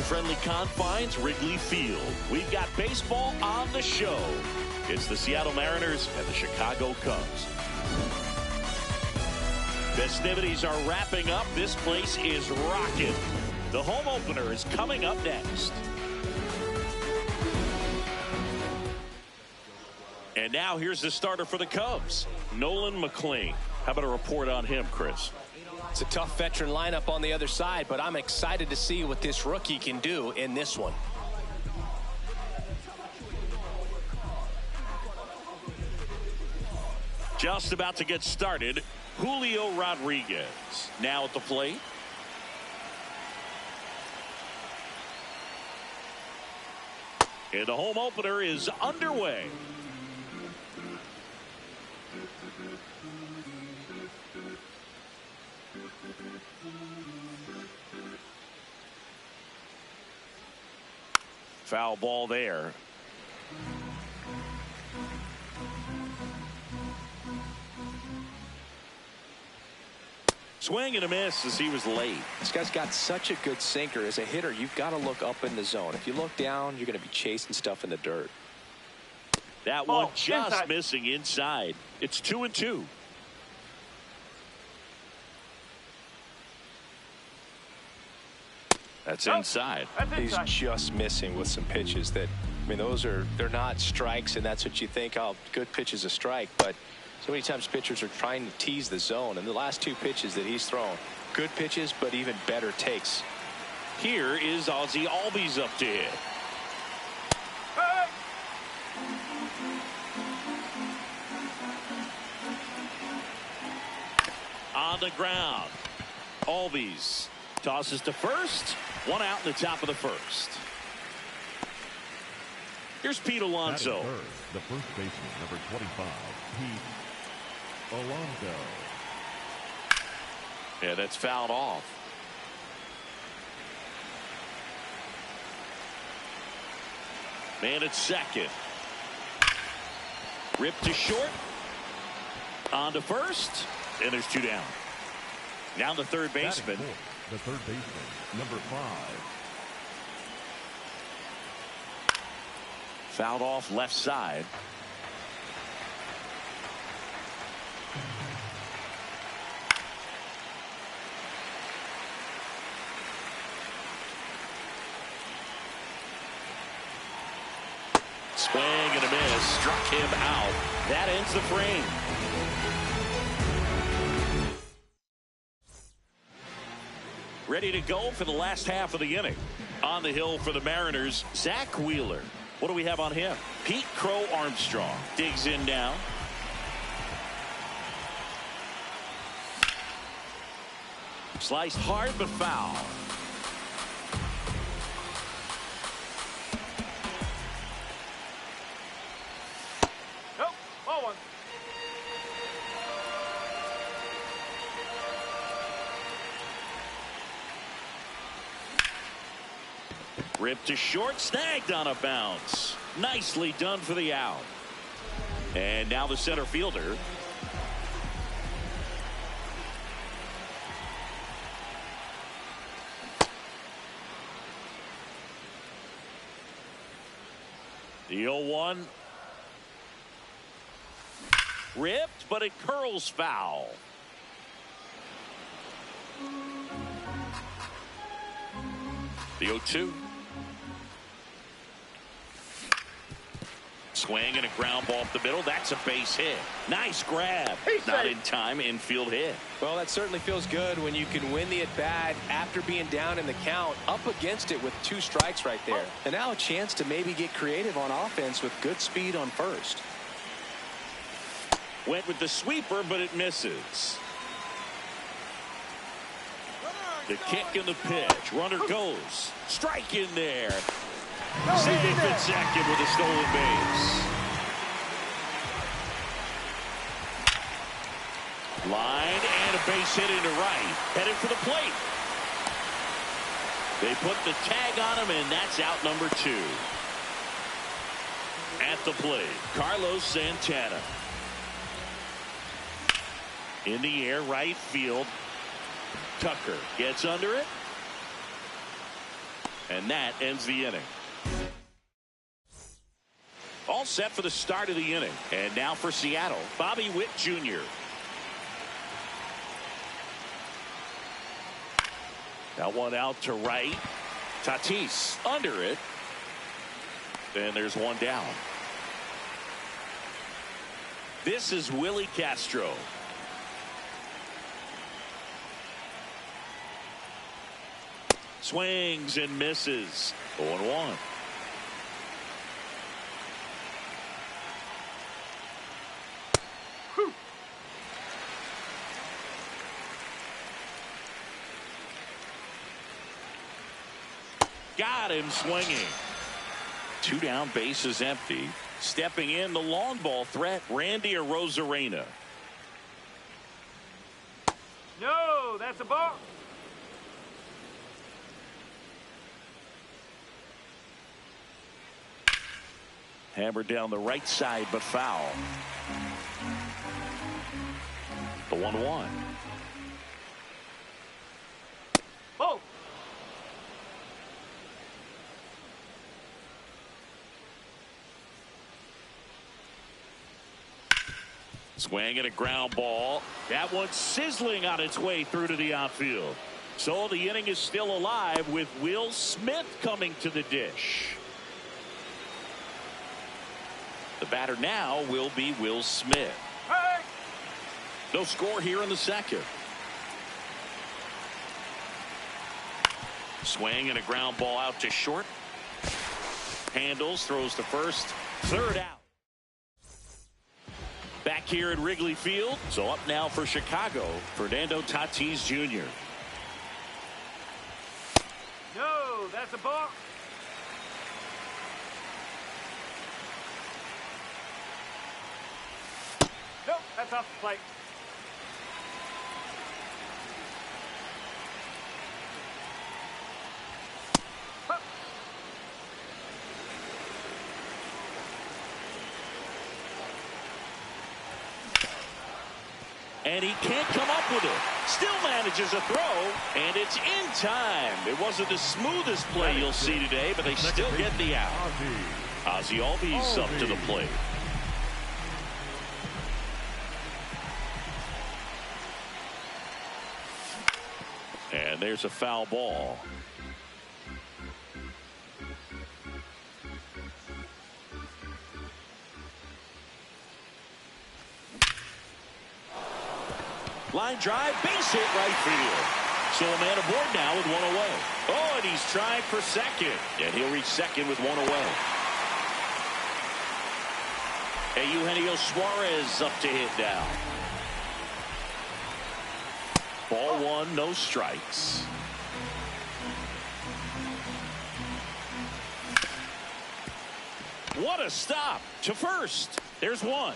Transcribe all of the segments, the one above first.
Friendly confines, Wrigley Field. We've got baseball on the show. It's the Seattle Mariners and the Chicago Cubs. Festivities are wrapping up. This place is rocking. The home opener is coming up next. And now here's the starter for the Cubs, Nolan McLean. How about a report on him, Chris? It's a tough veteran lineup on the other side, but I'm excited to see what this rookie can do in this one. Just about to get started, Julio Rodriguez now at the plate. And the home opener is underway. Foul ball there. Swing and a miss as he was late. This guy's got such a good sinker. As a hitter, you've got to look up in the zone. If you look down, you're going to be chasing stuff in the dirt. That one just missing inside. It's 2-2. That's inside. He's just missing with some pitches that, I mean, they're not strikes, and that's what you think, oh, good pitch is a strike. But so many times pitchers are trying to tease the zone, and the last two pitches that he's thrown, good pitches, but even better takes. Here is Ozzie Albies up to hit. On the ground, Albies tosses to first. One out in the top of the first. Here's Pete Alonso. The first baseman, number 25, Pete Alonso. Yeah, that's fouled off. Man at second. Ripped to short. On to first. And there's two down. Now the third baseman. The third baseman, number 5. Fouled off left side. Swing and a miss. Struck him out. That ends the frame. Ready to go for the last half of the inning. On the hill for the Mariners, Zach Wheeler. What do we have on him? Pete Crow Armstrong digs in now. Sliced hard but foul. Nope, ball one. Ripped to short, snagged on a bounce. Nicely done for the out. And now the center fielder. The 0-1. Ripped, but it curls foul. The 0-2. Swing and a ground ball up the middle. That's a base hit. Nice grab. Not in time. Infield hit. Well, that certainly feels good when you can win the at-bat after being down in the count, up against it with 2 strikes right there. And now a chance to maybe get creative on offense with good speed on first. Went with the sweeper, but it misses. The kick and the pitch. Runner goes. Strike in there. Safe at second with a stolen base. Line and a base hit into right. Headed for the plate. They put the tag on him, and that's out number 2. At the plate, Carlos Santana. In the air, right field. Tucker gets under it. And that ends the inning. All set for the start of the inning. And now for Seattle, Bobby Witt Jr. That one out to right. Tatis under it. And there's one down. This is Willie Castro. Swings and misses. 0-1. Got him swinging. 2 down, bases empty. Stepping in, the long ball threat, Randy Arozarena. No, that's a ball. Hammered down the right side, but foul. The 1-1. Oh. Swing and a ground ball. That one sizzling on its way through to the outfield. So the inning is still alive with Will Smith coming to the dish. The batter now will be Will Smith. Hey. No score here in the second. Swing and a ground ball out to short. Handles, throws to first. Third out. Back here at Wrigley Field. So up now for Chicago, Fernando Tatis Jr. No, that's a ball. Nope, that's off the plate. Huh. And he can't come up with it. Still manages a throw, and it's in time. It wasn't the smoothest play you'll see today, but they still get the out. Ozzie Albies up to the plate. And there's a foul ball. Line drive, base hit right field. So a man aboard now with 1 away. Oh, and he's trying for second. And he'll reach second with 1 away. Eugenio Suarez up to hit now. Ball 1, no strikes. What a stop to first. There's one.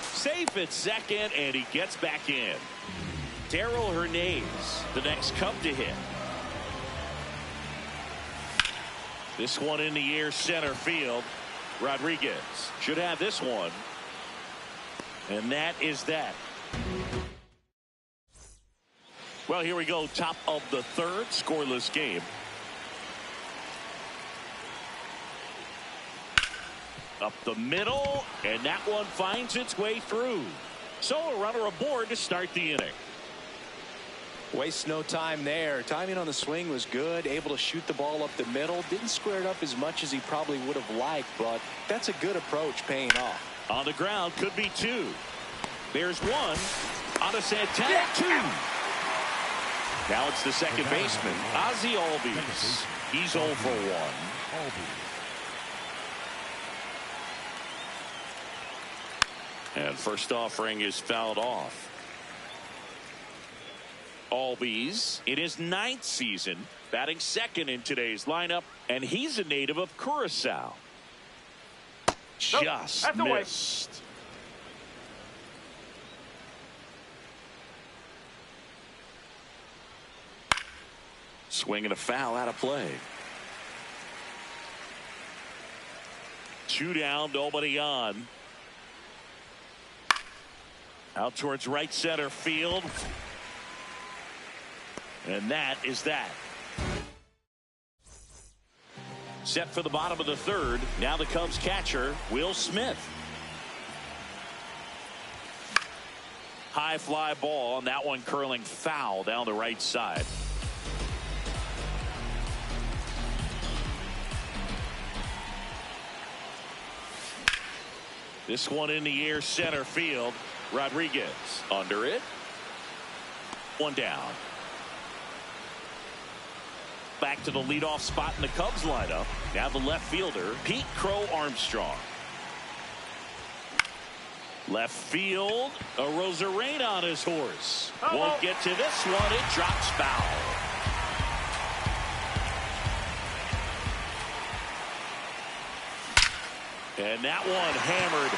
Safe at second, and he gets back in. Darrell Hernandez, the next Cub to hit. This one in the air, center field. Rodriguez should have this one. And that is that. Well, here we go. Top of the third, scoreless game. Up the middle, and that one finds its way through. So a runner aboard to start the inning. Waste no time there. Timing on the swing was good. Able to shoot the ball up the middle. Didn't square it up as much as he probably would have liked, but that's a good approach paying off. On the ground, could be 2. There's 1. On a Santana, 2. Now it's the second baseman, Ozzie Albies. He's 0 for 1. And first offering is fouled off. Albies in his 9th season, batting second in today's lineup, and he's a native of Curacao. Just missed. Swing and a foul out of play. 2 down, nobody on. Out towards right center field. And that is that. Set for the bottom of the 3rd. Now the Cubs catcher, Will Smith. High fly ball, and that one curling foul down the right side. This one in the air, center field. Rodriguez under it. 1 down. Back to the leadoff spot in the Cubs lineup. Now the left fielder, Pete Crow Armstrong. Left field, a Rosarena on his horse. Won't get to this one. It drops foul. And that one hammered.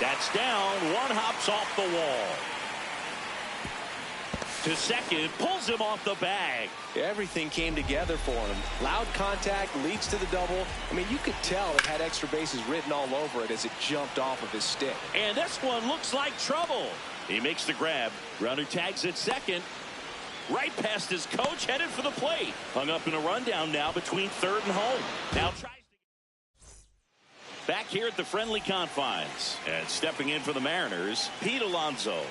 That's down. One hops off the wall. To second, pulls him off the bag. Everything came together for him. Loud contact leads to the double. I mean, you could tell it had extra bases written all over it as it jumped off of his stick. And this one looks like trouble. He makes the grab. Runner tags at second. Right past his coach, headed for the plate. Hung up in a rundown now between 3rd and home. Now tries to back here at the friendly confines. And stepping in for the Mariners, Pete Alonso.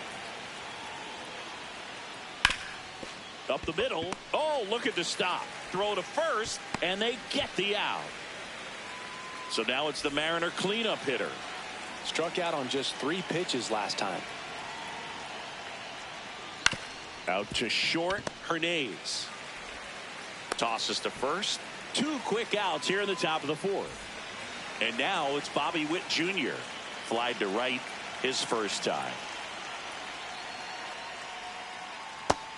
Up the middle. Oh, look at the stop. Throw to first, and they get the out. So now it's the Mariner cleanup hitter. Struck out on just 3 pitches last time. Out to short, Hernandez. Tosses to first. 2 quick outs here in the top of the 4th. And now it's Bobby Witt Jr. Flied to right his first time.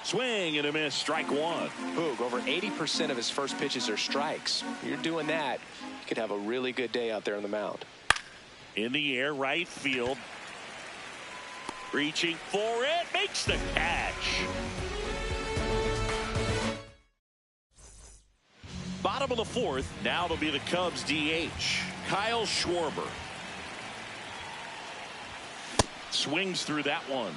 Swing and a miss, strike 1. Boog, over 80% of his first pitches are strikes. You're doing that, you could have a really good day out there on the mound. In the air, right field. Reaching for it, makes the catch. Bottom of the 4th, now it'll be the Cubs DH, Kyle Schwarber. Swings through that one.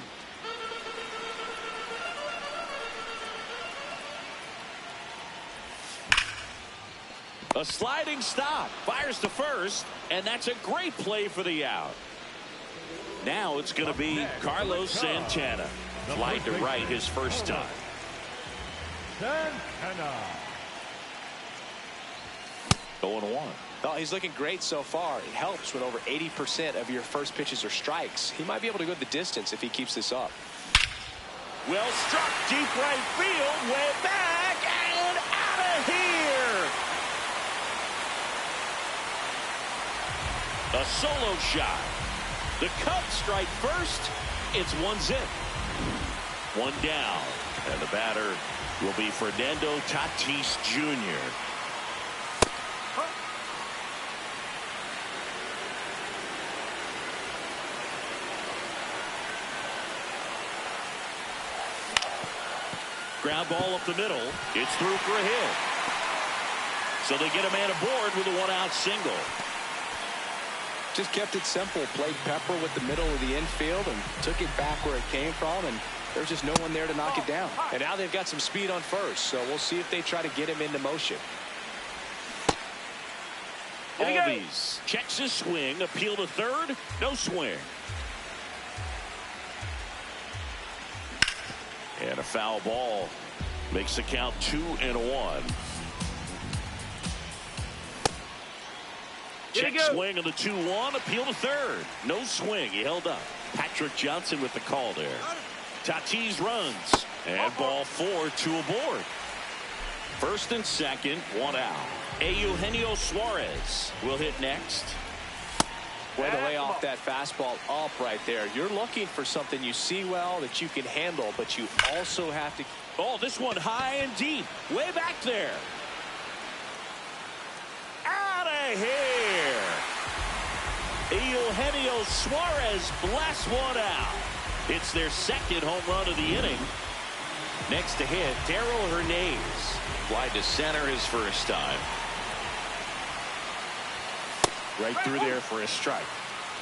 A sliding stop, fires to first, and that's a great play for the out. Now it's going to be Carlos Santana. Flied to right his first time. Santana. 0-1. Oh, he's looking great so far. It helps when over 80% of your first pitches are strikes. He might be able to go the distance if he keeps this up. Well struck, deep right field, way back, and out of here. A solo shot. The Cubs strike first. It's 1-0. 1 down. And the batter will be Fernando Tatis Jr. Ground ball up the middle. It's through for a hit. So they get a man aboard with a 1-out single. Just kept it simple. Played pepper with the middle of the infield and took it back where it came from, and there's just no one there to knock it down. And now they've got some speed on first, so we'll see if they try to get him into motion. Albies checks his swing, appeal to third, no swing. And a foul ball makes the count 2-1. Check swing on the 2-1, appeal to third. No swing, he held up. Patrick Johnson with the call there. Tatis runs, and ball 4, 2 aboard. First and second, 1 out. Eugenio Suarez will hit next. Way to lay off that fastball up right there. You're looking for something you see well that you can handle, but you also have to. Oh, this one high and deep. Way back there. Out of here. Eugenio Suarez blasts one out. It's their second home run of the inning. Next to hit, Darrell Hernandez. Fly to center his first time. Right through there for a strike.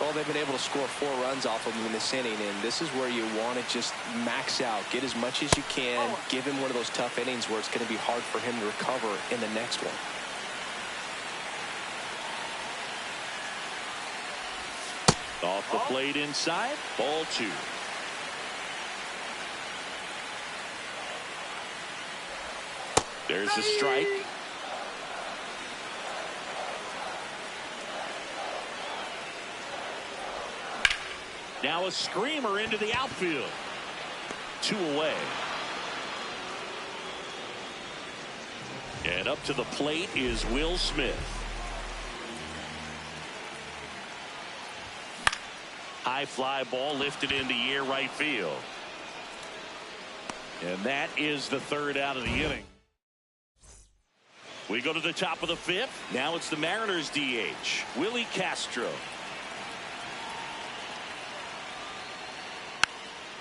Well, they've been able to score 4 runs off of him in this inning, and this is where you want to just max out, get as much as you can, give him one of those tough innings where it's going to be hard for him to recover in the next one. Off the plate inside, ball 2. There's a strike. Now a screamer into the outfield. 2 away. And up to the plate is Will Smith. High fly ball lifted in the air right field. And that is the 3rd out of the inning. We go to the top of the 5th. Now it's the Mariners DH, Willie Castro.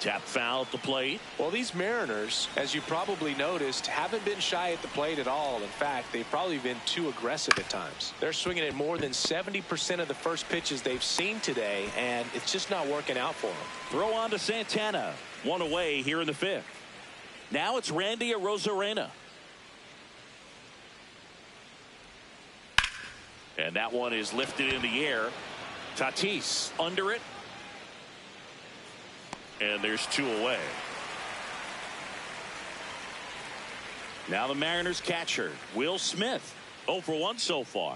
Tap foul at the plate. Well, these Mariners, as you probably noticed, haven't been shy at the plate at all. In fact, they've probably been too aggressive at times. They're swinging at more than 70% of the first pitches they've seen today, and it's just not working out for them. Throw on to Santana. 1 away here in the 5th. Now it's Randy Arozarena. And that one is lifted in the air. Tatis under it. And there's 2 away. Now the Mariners catcher, Will Smith. 0 for 1 so far.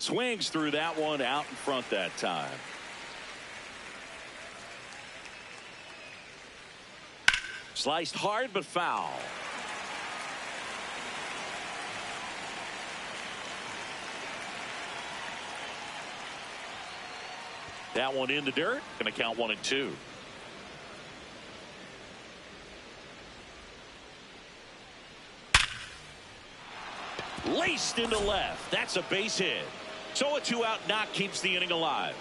Swings through that one out in front that time. Sliced hard but foul. That one in the dirt. Going to count 1 and 2. Laced into left. That's a base hit. So a 2-out knock keeps the inning alive.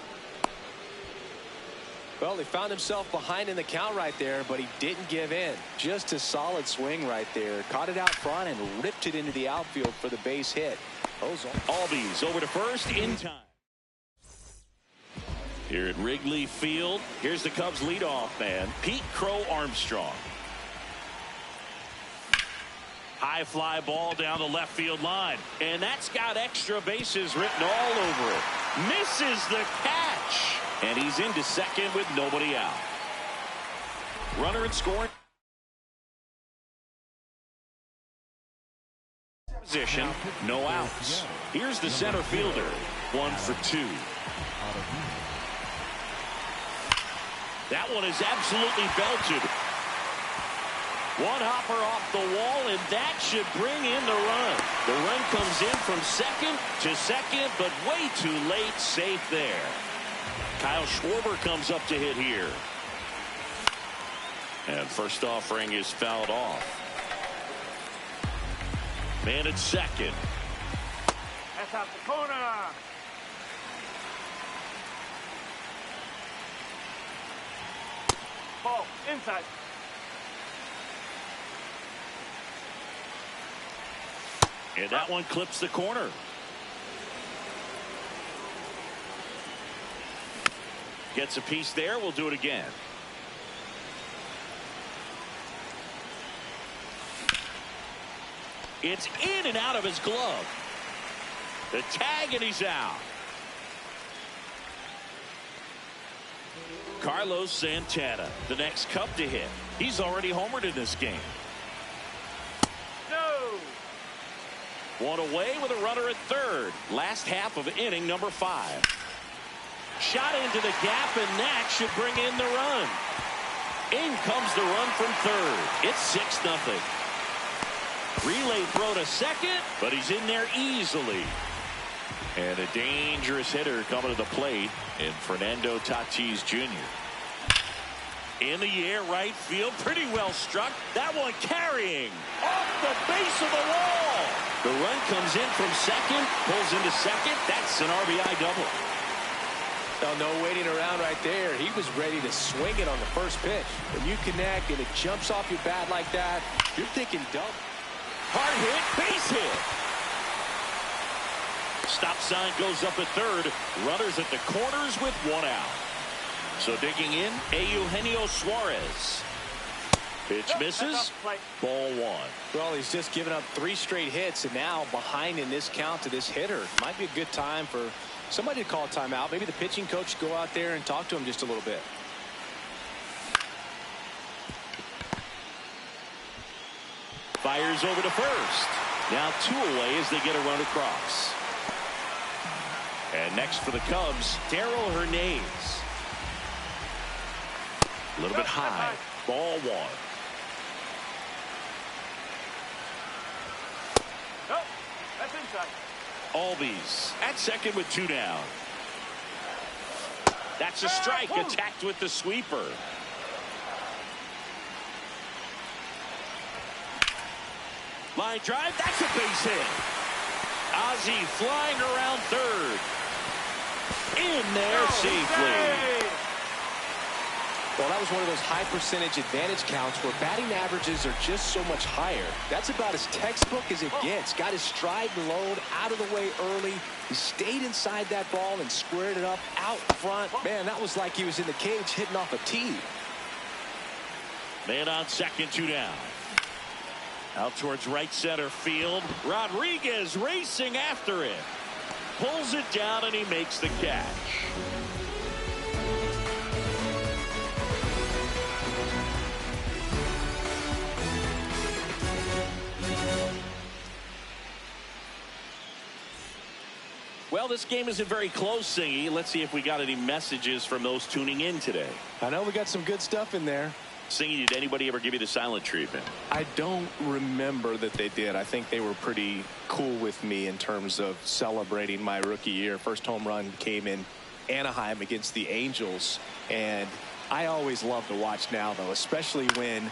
Well, he found himself behind in the count right there, but he didn't give in. Just a solid swing right there. Caught it out front and ripped it into the outfield for the base hit. Albies over to first in time. Here at Wrigley Field, here's the Cubs leadoff man, Pete Crow Armstrong. High fly ball down the left field line, and that's got extra bases written all over it. Misses the catch, and he's into second with nobody out. Runner in scoring position, no outs. Here's the center fielder, 1 for 2. That one is absolutely belted. One hopper off the wall, and that should bring in the run. The run comes in from second to second, but way too late. Safe there. Kyle Schwarber comes up to hit here. And first offering is fouled off. Man at second. That's out the corner. Ball inside. And that one clips the corner. Gets a piece there. We'll do it again. It's in and out of his glove. The tag, and he's out. Carlos Santana, the next Cub to hit. He's already homered in this game. No. 1 away with a runner at third. Last half of inning number 5. Shot into the gap, and that should bring in the run. In comes the run from third. It's 6-0. Relay throw to second, but he's in there easily. And a dangerous hitter coming to the plate in Fernando Tatis Jr. In the air, right field, pretty well struck. That one carrying off the base of the wall. The run comes in from second, pulls into second. That's an RBI double. No waiting around right there. He was ready to swing it on the first pitch. When you connect and it jumps off your bat like that, you're thinking double. Hard hit, base hit. Stop sign goes up at third. Runners at the corners with one out. So digging in, Eugenio Suarez. Pitch misses. Ball one. Well, he's just given up 3 straight hits, and now behind in this count to this hitter. Might be a good time for somebody to call a timeout. Maybe the pitching coach go out there and talk to him just a little bit. Fires over to first. Now 2 away as they get a run across. And next for the Cubs, Darrell Hernandez. A little bit high. Ball one. Nope, that's inside. Albies at second with 2 down. That's a strike, attacked with the sweeper. Line drive, that's a base hit. Ozzie flying around third. In there safely. Well, that was one of those high percentage advantage counts where batting averages are just so much higher. That's about as textbook as it gets. Got his stride and load out of the way early. He stayed inside that ball and squared it up out front. Man, that was like he was in the cage hitting off a tee. Man on second, 2 down. Out towards right center field. Rodriguez racing after it. Pulls it down and he makes the catch. Well, this game isn't very close, Singy. Let's see if we got any messages from those tuning in today. I know we got some good stuff in there. Singy, did anybody ever give you the silent treatment? I don't remember that they did. I think they were pretty cool with me in terms of celebrating my rookie year. First home run came in Anaheim against the Angels. And I always love to watch now, though, especially when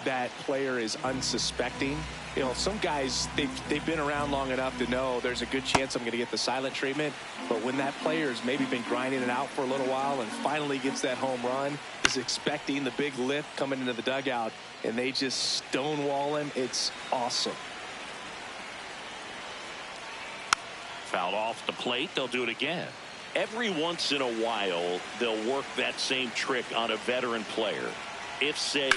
that player is unsuspecting. You know, some guys, they've been around long enough to know there's a good chance I'm going to get the silent treatment. But when that player's maybe been grinding it out for a little while and finally gets that home run, is expecting the big lift coming into the dugout, and they just stonewall him, it's awesome. Fouled off the plate. They'll do it again. Every once in a while, they'll work that same trick on a veteran player. If, say,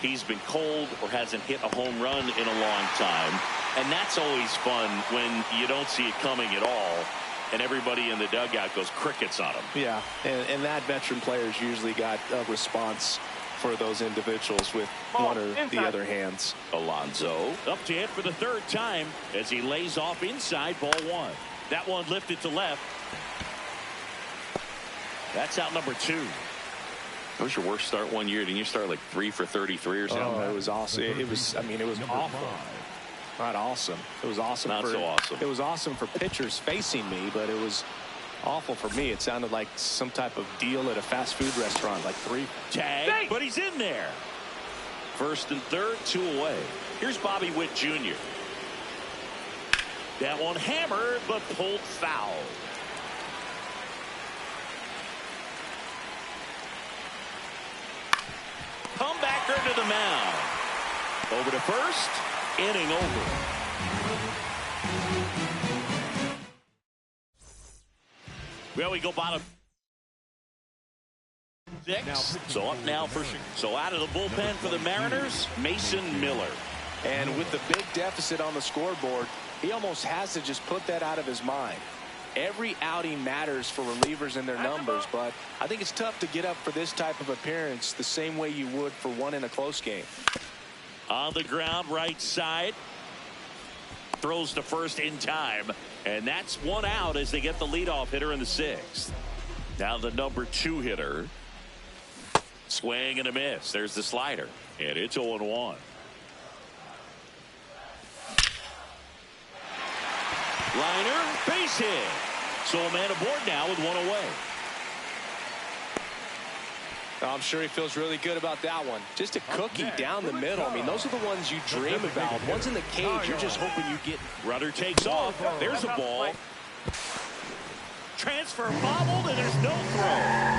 he's been cold or hasn't hit a home run in a long time. And that's always fun when you don't see it coming at all and everybody in the dugout goes crickets on him. Yeah, and that veteran player's usually got a response for those individuals with one or the other hands. Alonso up to hit for the 3rd time as he lays off inside, ball one. That one lifted to left. That's out number 2. That was your worst start one year. Didn't you start like 3 for 33 or something? Oh, it was awesome. It was, I mean, it was awful. Not awesome. It was awesome. Not so awesome. It was awesome for pitchers facing me, but it was awful for me. It sounded like some type of deal at a fast food restaurant, like 3. Tag, but he's in there. 1st and 3rd, 2 away. Here's Bobby Witt Jr. That one hammered, but pulled foul. Comebacker to the mound. Over to first. Inning over. Well, we go bottom 6. So up now for sure. So out of the bullpen for the Mariners, Mason Miller. And with the big deficit on the scoreboard, he almost has to just put that out of his mind. Every outing matters for relievers and their numbers, but I think it's tough to get up for this type of appearance the same way you would for one in a close game. On the ground, right side. Throws to first in time, and that's 1 out as they get the leadoff hitter in the 6th. Now the number 2 hitter. Swing and a miss. There's the slider, and it's 0-1. Liner, base hit. So a man aboard now with one away. I'm sure he feels really good about that one. Just a cookie down the middle. I mean, those are the ones you dream about. Ones in the cage, you're just hoping you get. Rudder takes off. There's a ball. Transfer bobbled, and there's no throw.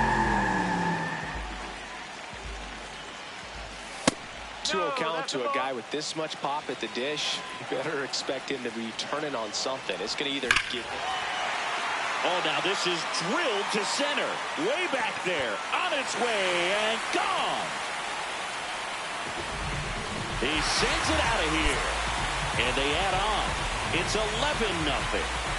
2-0 count to a guy with this much pop at the dish. You better expect him to be turning on something. It's going to either get. Oh, now this is drilled to center. Way back there. On its way and gone. He sends it out of here. And they add on. It's 11-0.